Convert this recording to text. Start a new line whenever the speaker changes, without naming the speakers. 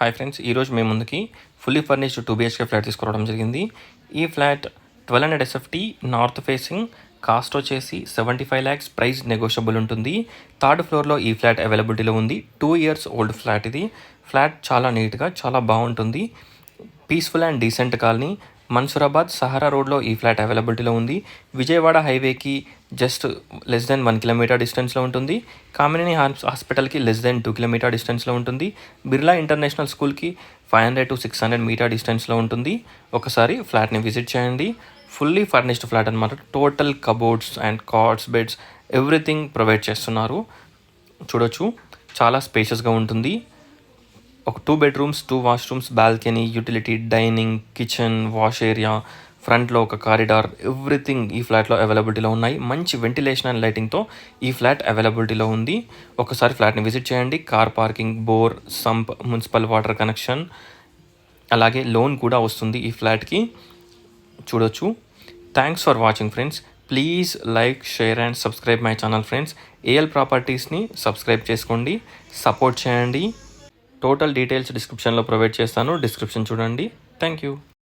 Hi friends, ఈరోజు మేము ముందుకి ఫుల్లీ ఫర్నిష్డ్ 2 BHK ఫ్లాట్ తీసుకురావడం జరిగింది. ఈ flat 1200 SFT north facing, cost వచ్చేసి 75 lakhs, ప్రైస్ నెగోషియబుల్ ఉంటుంది. థర్డ్ ఫ్లోర్లో ఈ ఫ్లాట్ అవైలబిలిటీలో ఉంది. 2 years ఓల్డ్ ఫ్లాట్ ఇది. ఫ్లాట్ చాలా నీట్గా చాలా బాగుంటుంది. Peaceful and decent colony. Mansoorabad Sahara రోడ్లో ఈ ఫ్లాట్ అవైలబిలిటీలో ఉంది. విజయవాడ హైవేకి జస్ట్ లెస్ దెన్ 1 kilometer డిస్టెన్స్లో ఉంటుంది. కామినేని హాస్పిటల్కి లెస్ దెన్ 2 kilometer డిస్టెన్స్లో ఉంటుంది. బిర్లా ఇంటర్నేషనల్ స్కూల్కి 500 to 600 meter డిస్టెన్స్లో ఉంటుంది. ఒకసారి ఫ్లాట్ని విజిట్ చేయండి. ఫుల్లీ ఫర్నిష్డ్ ఫ్లాట్ అనమాట. Total cupboards and cards, beds, everything provide చేస్తున్నారు. చూడొచ్చు, చాలా స్పేషియస్గా ఉంటుంది. ఒక 2 bedrooms, 2 washrooms, balcony, utility, dining, kitchen, wash area, ఫ్రంట్లో ఒక కారిడార్, ఎవ్రీథింగ్ ఈ ఫ్లాట్లో అవైలబిలిటీలో ఉన్నాయి. మంచి వెంటిలేషన్ అండ్ లైటింగ్తో ఈ ఫ్లాట్ అవైలబిలిటీలో ఉంది. ఒకసారి ఫ్లాట్ని విజిట్ చేయండి. Car parking, bore, sump, municipal water connection, అలాగే లోన్ కూడా వస్తుంది ఈ ఫ్లాట్కి. చూడొచ్చు. Thanks for watching friends. Please like, share and subscribe my channel friends. AL ప్రాపర్టీస్ని సబ్స్క్రైబ్ చేసుకోండి, సపోర్ట్ చేయండి. టోటల్ డీటెయిల్స్ డిస్క్రిప్షన్లో ప్రొవైడ్ చేస్తాను. డిస్క్రిప్షన్ చూడండి. Thank you.